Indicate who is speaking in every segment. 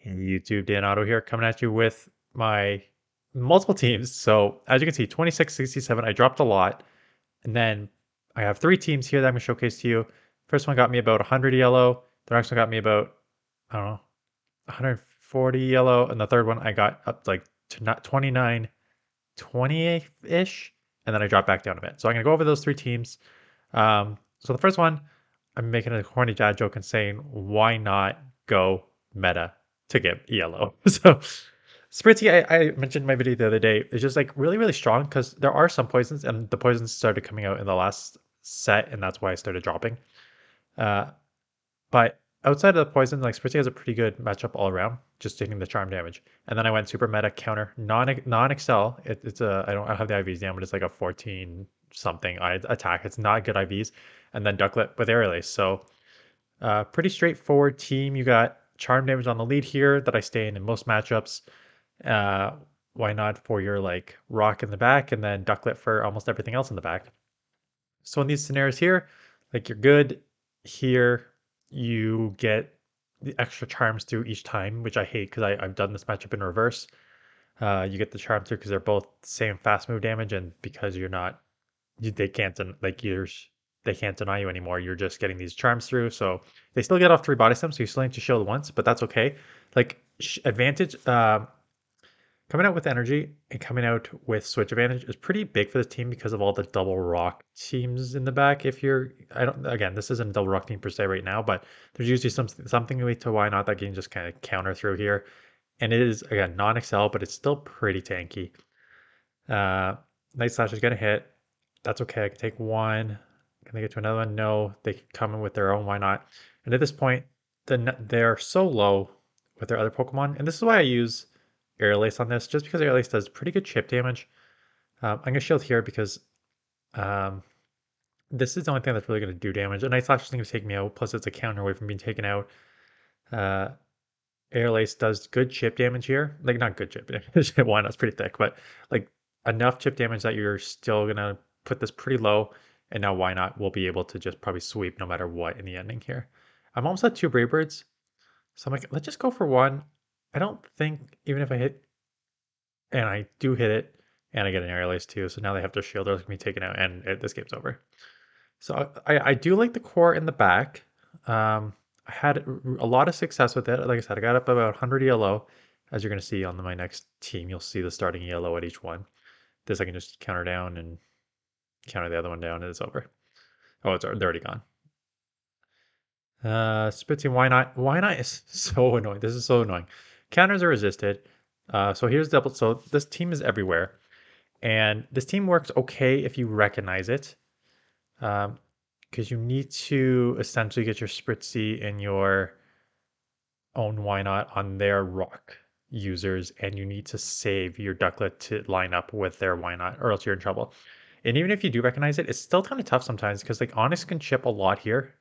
Speaker 1: Hey YouTube, Dan Otto here, coming at you with my multiple teams. So as you can see, 26, 67, I dropped a lot. And then I have three teams here that I'm going to showcase to you. First one got me about 100 yellow. The next one got me about, I don't know, 140 yellow. And the third one I got up like to not 29, 20-ish. And then I dropped back down a bit. So I'm going to go over those three teams. So the first one, I'm making a corny dad joke and saying, why not go meta to get ELO? So Spritzy, I mentioned in my video the other day, is just like really, really strong because there are some poisons and the poisons started coming out in the last set and that's why I started dropping. Uh, but outside of the poison, like Spritzy has a pretty good matchup all around, just taking the charm damage. And then I went super meta counter, non-excel. It's a I don't have the IVs down, but it's like a 14 something I attack. It's not good IVs. And then Ducklet with air release. So pretty straightforward team. You got charm damage on the lead here that I stay in most matchups. Uh, why not for your like rock in the back and then Ducklet for almost everything else in the back. So in these scenarios here, like you're good here, you get the extra charms through each time, which I hate because I've done this matchup in reverse. You get the charm through because they're both same fast move damage, and because you're not, they can't like they can't deny you anymore. You're just getting these charms through, so they still get off three body stems, so you still need to shield once, but that's okay. Like advantage, coming out with energy and coming out with switch advantage is pretty big for this team because of all the double rock teams in the back. If you're, I don't, again, this isn't a double rock team per se right now, but there's usually something to why not that can just kind of counter through here. And it is, again, non-excel, but it's still pretty tanky. Night Slash is going to hit. That's okay. I can take one. Can they get to another one? No. They can come in with their own. Why not? And at this point, they're so low with their other Pokemon. And this is why I use Air Lace on this, just because Air Lace does pretty good chip damage. I'm going to shield here because um, this is the only thing that's really going to do damage. A Night Slash is going to take me out, plus it's a counter away from being taken out. Uh, Air Lace does good chip damage here. Like, not good chip damage. Why not? It's pretty thick, but like enough chip damage that you're still going to put this pretty low. And now why not? We'll be able to just probably sweep no matter what in the ending here. I'm almost at two Brave Birds. So I'm like, let's just go for one. I don't think, even if I hit, and I do hit it, and I get an Air Lace too. So now they have their shield. They're going to be taken out, and this game's over. So I do like the core in the back. I had a lot of success with it. Like I said, I got up about 100 ELO. As you're going to see on my next team, you'll see the starting ELO at each one. This I can just counter down and counter the other one down, and it's over. Oh, they're already gone. Spritzing, why not? Why not is so annoying. This is so annoying. Counters are resisted. So here's double. So this team is everywhere. And this team works okay if you recognize it. Because you need to essentially get your Spritzy and your own Why Not on their rock users, and you need to save your Ducklet to line up with their Why Not, or else you're in trouble. And even if you do recognize it, it's still kind of tough sometimes because like Onyx can chip a lot here,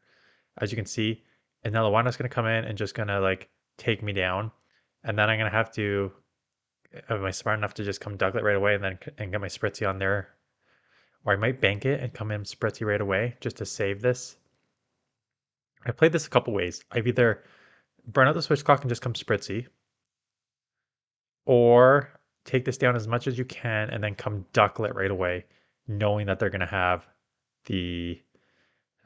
Speaker 1: as you can see, and now the Why Not's gonna come in and just gonna like take me down, and then I'm gonna have to. Am I smart enough to just come Ducklet right away and then and get my Spritzy on there? Or I might bank it and come in Spritzy right away just to save this. I played this a couple ways. I've either burn out the switch clock and just come Spritzy, or take this down as much as you can and then come Ducklet right away, knowing that they're going to have the,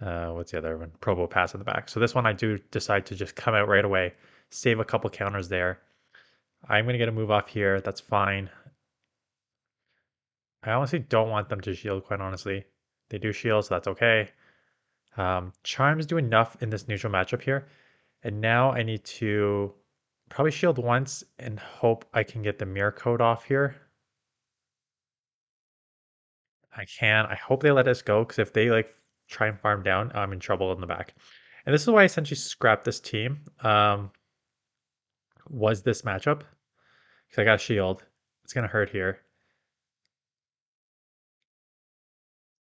Speaker 1: what's the other one? Probo Pass in the back. So this one I do decide to just come out right away, save a couple counters there. I'm going to get a move off here. That's fine. I honestly don't want them to shield, quite honestly. They do shield, so that's okay. Charms do enough in this neutral matchup here. And now I need to probably shield once and hope I can get the mirror code off here. I can. I hope they let us go because if they like try and farm down, I'm in trouble in the back. And this is why I essentially scrapped this team. Was this matchup because I got a shield. It's gonna hurt here.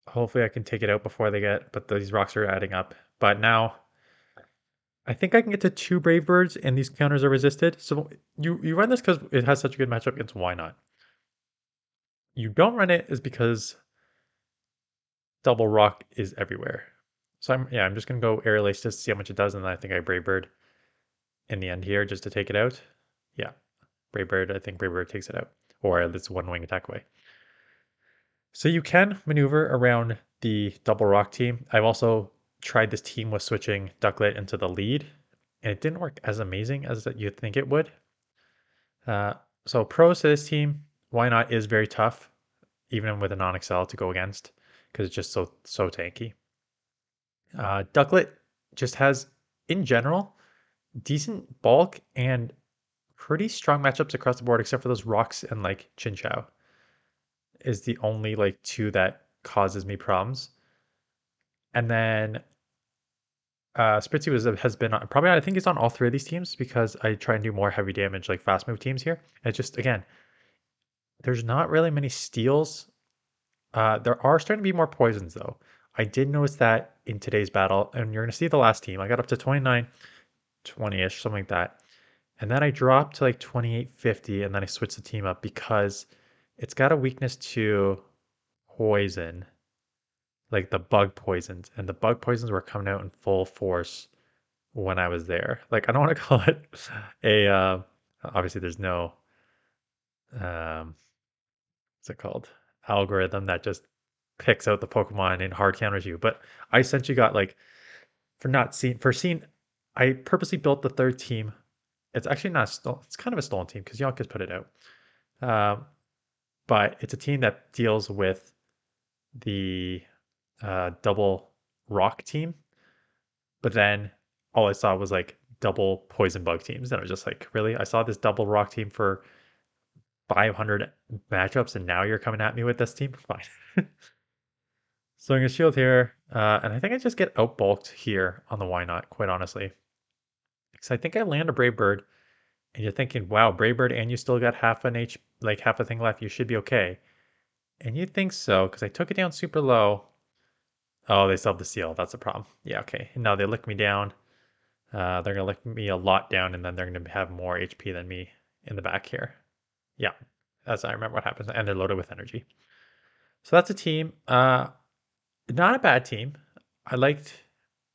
Speaker 1: Hopefully I can take it out before they get, but these rocks are adding up. But now I think I can get to two Brave Birds and these counters are resisted. So you run this because it has such a good matchup against Why Not. You don't run it is because double rock is everywhere. So I'm just gonna go air lace just to see how much it does, and then I think I Brave Bird in the end here just to take it out. Yeah, Braybird, I think Braybird takes it out, or at least one wing attack away. So you can maneuver around the double rock team. I've also tried this team with switching Ducklet into the lead, and it didn't work as amazing as that you'd think it would. Uh, so pros to this team, why not is very tough, even with a non-excel to go against, because it's just so tanky. Ducklet just has, in general, decent bulk and pretty strong matchups across the board, except for those rocks and like Chinchou is the only like two that causes me problems. And then Spritzy has been on, probably I think it's on all three of these teams because I try and do more heavy damage like fast move teams here. And it just again, there's not really many steals. There are starting to be more poisons though. I did notice that in today's battle, and you're gonna see the last team. I got up to 29, 20-ish, something like that. And then I dropped to like 2850, and then I switched the team up because it's got a weakness to poison, like the bug poisons, and the bug poisons were coming out in full force when I was there. Like I don't want to call it a obviously there's no what's it called, algorithm that just picks out the Pokemon and hard counters you, but I essentially got like for seeing I purposely built the third team. It's actually not stolen. It's kind of a stolen team because Yonkers put it out. Um, but it's a team that deals with the double rock team. But then all I saw was like double poison bug teams. And I was just like, really? I saw this double rock team for 500 matchups, and now you're coming at me with this team? Fine. So I'm going to shield here. And I think I just get outbulked here on the why not, quite honestly. Because I think I land a Brave Bird, and you're thinking, wow, Brave Bird, and you still got like half a thing left. You should be okay. And you think so, because I took it down super low. Oh, they still have the seal. That's the problem. Yeah, okay. And now they lick me down. They're going to lick me a lot down, and then they're going to have more HP than me in the back here. Yeah, as I remember what happens. And they're loaded with energy. So that's a team. Not a bad team. I liked,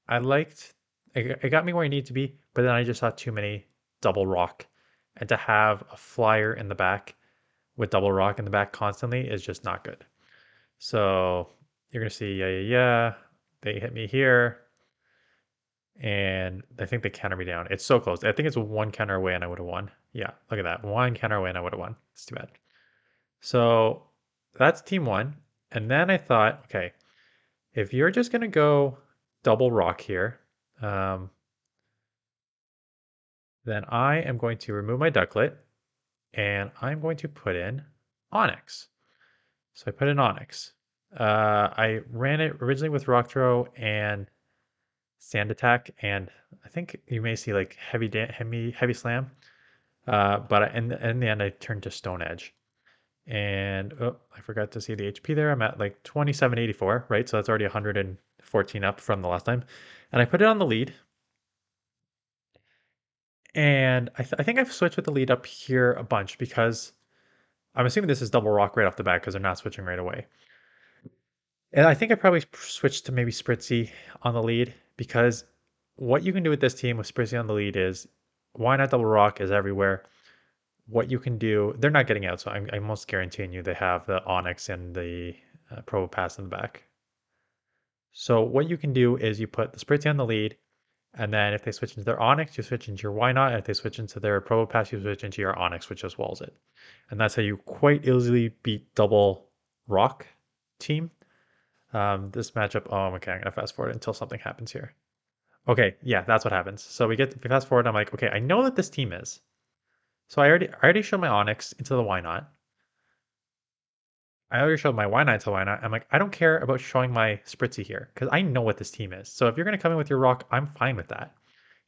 Speaker 1: I liked, it got me where I need to be, but then I just saw too many double rock. And to have a flyer in the back with double rock in the back constantly is just not good. So you're going to see, yeah. They hit me here. And I think they counter me down. It's so close. I think it's one counter away and I would have won. Yeah, look at that. One counter away and I would have won. It's too bad. So that's team one. And then I thought, okay, if you're just going to go double rock here, um, then I am going to remove my ducklet and I'm going to put in Onyx. So I put in Onyx. I ran it originally with Rock Throw and Sand Attack, and I think you may see like heavy slam. But in the end, I turned to Stone Edge. And oh, I forgot to see the HP there. I'm at like 2784, right? So that's already 114 up from the last time. And I put it on the lead. And I think I've switched with the lead up here a bunch because I'm assuming this is double rock right off the bat because they're not switching right away. And I think I probably switched to maybe Spritzy on the lead because what you can do with this team with Spritzy on the lead is why not double rock is everywhere. What you can do, they're not getting out, so I'm almost guaranteeing you they have the Onyx and the Probo Pass in the back. So what you can do is you put the Spritzy on the lead, and then if they switch into their Onyx, you switch into your Why Not, and if they switch into their Probo Pass, you switch into your Onyx, which just walls it. And that's how you quite easily beat double rock team. This matchup, oh, okay, I'm gonna fast forward until something happens here. Okay, yeah, that's what happens. So we fast forward, I'm like, okay, I know that this team is. So I already showed my Onyx into the Why Not. I already showed my Why Not to Why Not. I'm like, I don't care about showing my Spritzy here because I know what this team is. So if you're gonna come in with your Rock, I'm fine with that.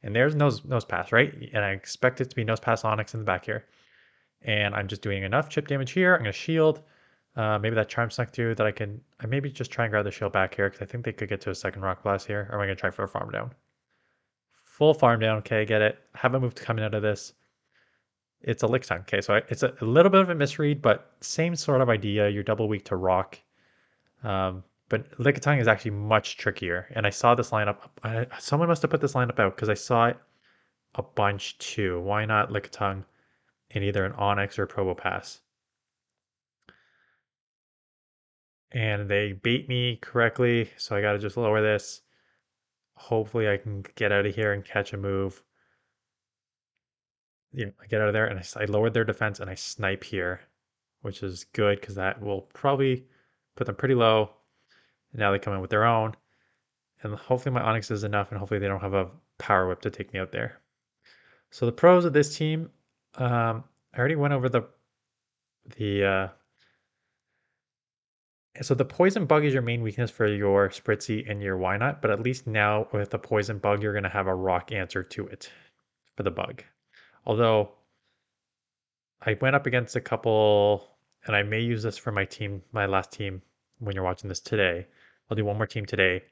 Speaker 1: And there's nose pass, right? And I expect it to be nose pass Onyx in the back here. And I'm just doing enough chip damage here. I'm gonna shield. Maybe that charm snuck through that I maybe just try and grab the shield back here because I think they could get to a second rock blast here. Or am I gonna try for a farm down? Full farm down. Okay, get it. Have a move coming out of this. It's a lick time. Okay, so it's a little bit of a misread, but same sort of idea. You're double weak to rock. But Lickitung is actually much trickier. And I saw this lineup. Someone must have put this lineup out because I saw it a bunch too. Why not Lickitung? in either an Onyx or Probopass. And they bait me correctly, so I gotta just lower this. Hopefully I can get out of here and catch a move. Yeah, I get out of there and I lowered their defense and I snipe here, which is good because that will probably put them pretty low. And now they come in with their own. And hopefully my Onyx is enough and hopefully they don't have a power whip to take me out there. So the pros of this team, I already went over the so the poison bug is your main weakness for your Spritzy and your Why Not, but at least now with the poison bug, you're gonna have a rock answer to it for the bug. Although I went up against a couple, and I may use this for my team, my last team, when you're watching this today. I'll do one more team today.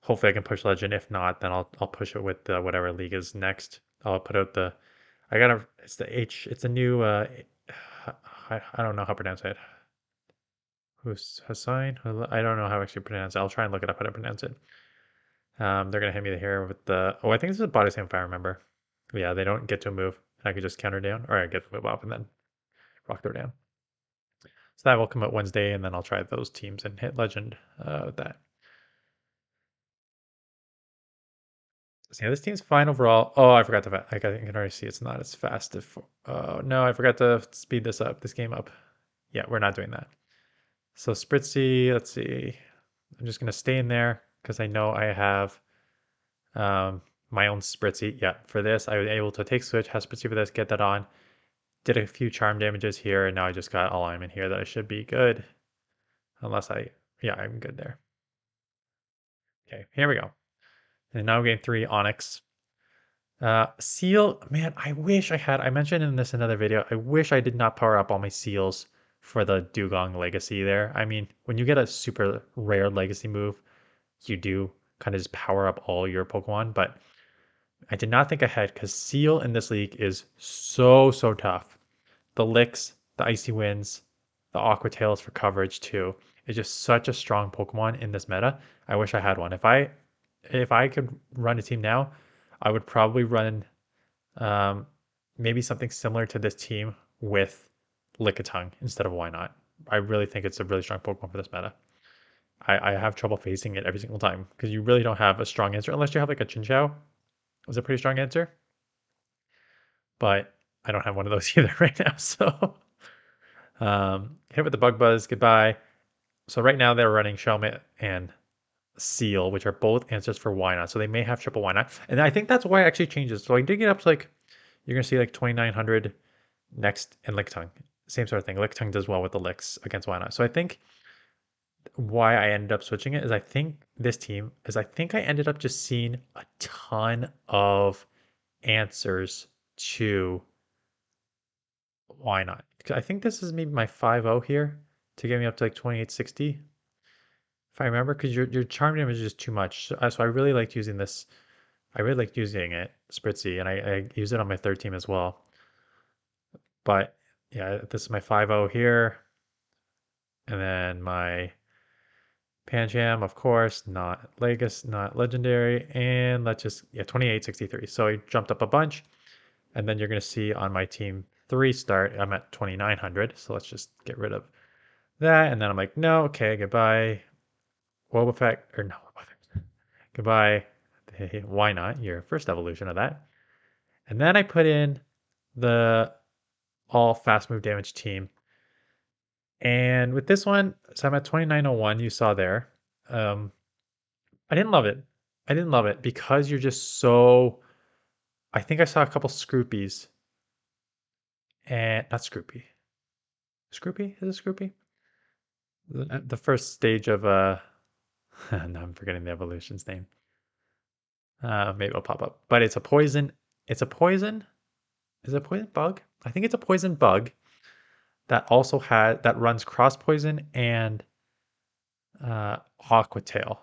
Speaker 1: Hopefully I can push Legend. If not, then I'll push it with whatever league is next. I'll put out it's the H, it's a new, I don't know how to pronounce it. Who's Hassan? I don't know how to actually pronounce it. I'll try and look it up how to pronounce it. They're gonna hit me here with I think this is a body slam if I remember. Yeah, they don't get to move. I could just counter down, or I get to move up and then rock their down. So that will come out Wednesday, and then I'll try those teams and hit Legend with that. So yeah, this team's fine overall. Oh, I forgot to. I can already see it's not as fast. Oh no, I forgot to speed this game up. Yeah, we're not doing that. So Spritzy, let's see. I'm just gonna stay in there because I know I have my own Spritzy. Yeah, for this I was able to take switch, have Spritzy for this, get that on. Did a few charm damages here, and now I just got alignment here that I should be good. Unless yeah, I'm good there. Okay, here we go. And now I'm getting 3 Onyx. Seal, man, I mentioned in this another video, I wish I did not power up all my seals for the Dugong Legacy there. I mean, when you get a super rare Legacy move, you do kind of just power up all your Pokemon, but I did not think ahead because Seal in this league is so, so tough. The Licks, the Icy Winds, the Aqua Tails for coverage too. It's just such a strong Pokemon in this meta. I wish I had one. If I could run a team now, I would probably run um, maybe something similar to this team with Lickitung instead of Why Not. I really think it's a really strong Pokemon for this meta. I have trouble facing it every single time because you really don't have a strong answer unless you have like a Chinchou. Was a pretty strong answer, but I don't have one of those either right now. So hit with the Bug Buzz, goodbye. So right now they're running Shelmet and Seal, which are both answers for Why Not. So they may have triple Why Not. And I think that's why it actually changes. So I did get up to you're going to see 2,900 next in Lickitung. Same sort of thing. Lickitung does well with the licks against Why Not. So I think why I ended up switching it is I think I ended up just seeing a ton of answers to Why Not. I think this is maybe my 5-0 here to get me up to 2860. If I remember, because your charm damage is just too much. So I really liked using this. I really liked using it, Spritzy, and I use it on my third team as well. But yeah, this is my 5-0 here. And then my Pancham, of course, not Legacy, not legendary. And let's just, yeah, 2863. So I jumped up a bunch. And then you're going to see on my team 3 start, I'm at 2900. So let's just get rid of that. And then I'm like, no, okay, goodbye. Wobbuffet, or no, goodbye. Hey, why not? Your first evolution of that. And then I put in the all fast move damage team. And with this one, so I'm at 2901, you saw there. I didn't love it. I didn't love it because you're just so. I think I saw a couple Scroopies. And not Scroopy. Scroopy? Is it Scroopy? The first stage of no, I'm forgetting the evolution's name. Maybe it'll pop up. But it's a poison. It's a poison. Is it a poison bug? I think it's a poison bug that runs cross poison and aqua tail.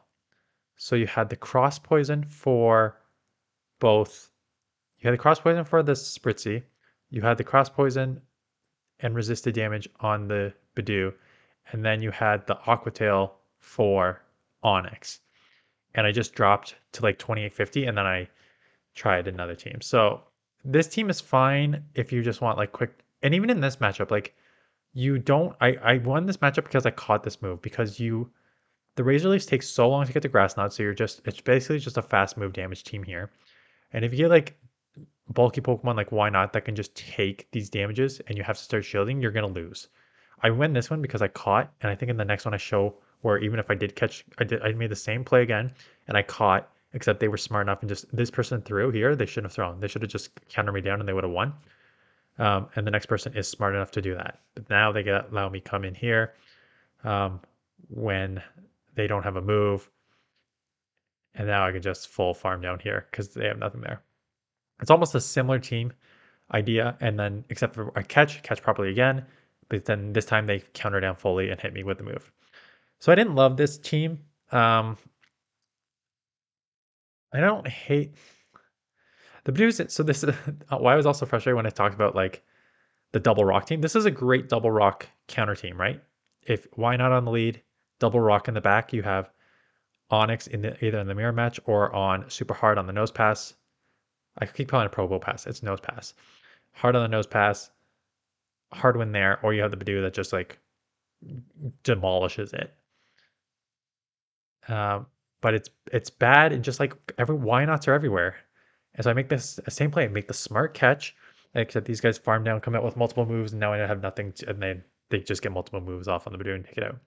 Speaker 1: So you had the cross poison for both. You had the cross poison for the Spritzy. You had the cross poison and resisted damage on the Badoo, and then you had the aqua tail for Onyx. And I just dropped to 2850, and then I tried another team. So this team is fine if you just want quick And even in this matchup, like you don't I won this matchup because I caught this move because the Razor Leafs take so long to get the Grass Knot, so it's basically just a fast move damage team here. And if you get like bulky Pokemon like why not that can just take these damages and you have to start shielding, you're gonna lose. I win this one because I caught, and I think in the next one I show where even if I did catch, I made the same play again and I caught, except they were smart enough and just this person threw here, they shouldn't have thrown. They should have just countered me down and they would have won. And the next person is smart enough to do that. But now they get allow me come in here um, when they don't have a move, and now I can just full farm down here because they have nothing there. It's almost a similar team idea, and then except for I catch properly again, but then this time they counter down fully and hit me with the move. So I didn't love this team. I don't hate the Blues. So this is why I was also frustrated when I talked about like the double rock team. This is a great double rock counter team, right? If why not on the lead, double rock in the back, you have Onyx in the either in the mirror match or on super hard on the nose pass. I keep calling it Pro Bowl pass. It's nose pass. Hard on the nose pass, hard win there, or you have the Badoo that just like demolishes it. Um, but it's bad and just like every why nots are everywhere. And so I make this same play, I make the smart catch, except these guys farm down, come out with multiple moves, and now I have nothing, and they just get multiple moves off on the Badoo and take it out.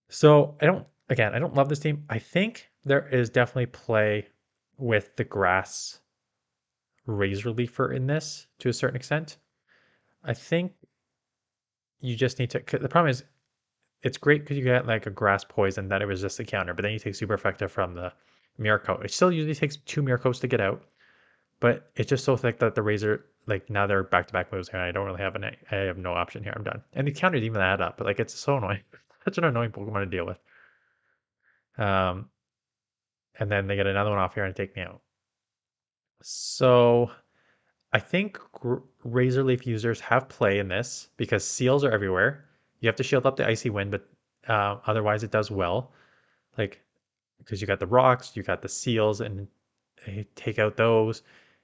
Speaker 1: So I don't love this team. I think there is definitely play with the grass razor leafer in this to a certain extent. I think you just need to. The problem is it's great because you get like a grass poison that it was just a counter, but then you take super effective from the mirror coat. It still usually takes 2 mirror coats to get out, but it's just so thick that the razor like now they're back to back moves here. And I don't really have I have no option here. I'm done. And the counters even add up, but like it's so annoying. Such an annoying Pokemon to deal with. Um, and then they get another one off here and take me out. So I think Razor Leaf users have play in this because seals are everywhere. You have to shield up the Icy Wind, but otherwise it does well. Like because you got the rocks, you got the seals, and take out those.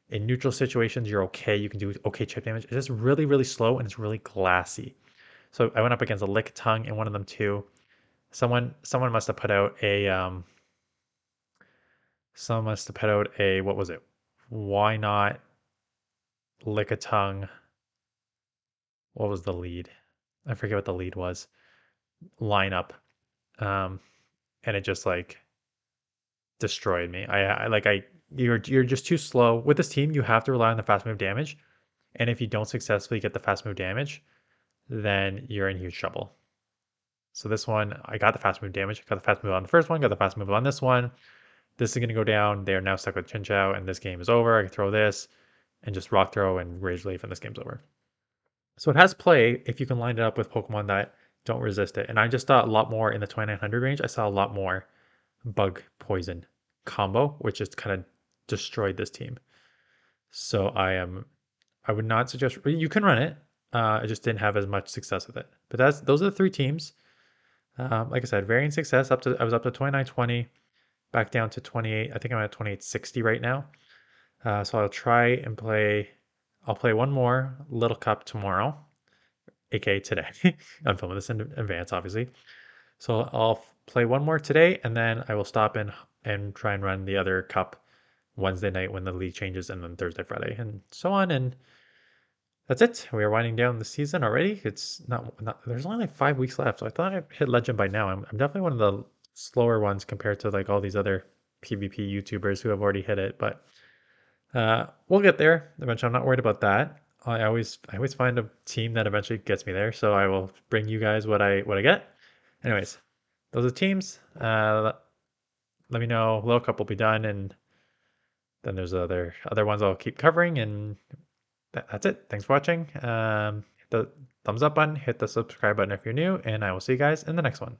Speaker 1: In neutral situations, you're okay. You can do okay chip damage. It's just really, really slow and it's really glassy. So I went up against a Lick Tongue in one of them too. Someone must have put out a someone must have put out a what was it? Why not Lick a Tongue? What was the lead? I forget what the lead was. Lineup. Um, and it just like destroyed me. I like I you're just too slow. With this team, you have to rely on the fast move damage. And if you don't successfully get the fast move damage, then you're in huge trouble. So this one, I got the fast move damage. I got the fast move on the first one, got the fast move on this one. This is going to go down. They are now stuck with Chinchou, and this game is over. I can throw this and just rock throw and rage leaf, and this game's over. So it has play if you can line it up with Pokemon that don't resist it. And I just saw a lot more in the 2900 range. I saw a lot more bug poison combo, which just kind of destroyed this team. So I would not suggest you can run it. I just didn't have as much success with it. But those are the 3 teams. Like I said, varying success. I was up to 2920, back down to 28. I think I'm at 2860 right now. So I'll try and play. I'll play one more Little Cup tomorrow, aka today. I'm filming this in advance, obviously. So I'll play one more today, and then I will stop and try and run the other cup Wednesday night when the league changes, and then Thursday, Friday, and so on. And that's it. We are winding down the season already. It's not there's only like 5 weeks left. So I thought I hit legend by now. I'm definitely one of the slower ones compared to like all these other PvP YouTubers who have already hit it. But we'll get there eventually. I'm not worried about that. I always find a team that eventually gets me there. So I will bring you guys what I get. Anyways, those are teams. Let me know. Little Cup will be done, and then there's other ones I'll keep covering, and that's it. Thanks for watching. Hit the thumbs up button, hit the subscribe button if you're new, and I will see you guys in the next one.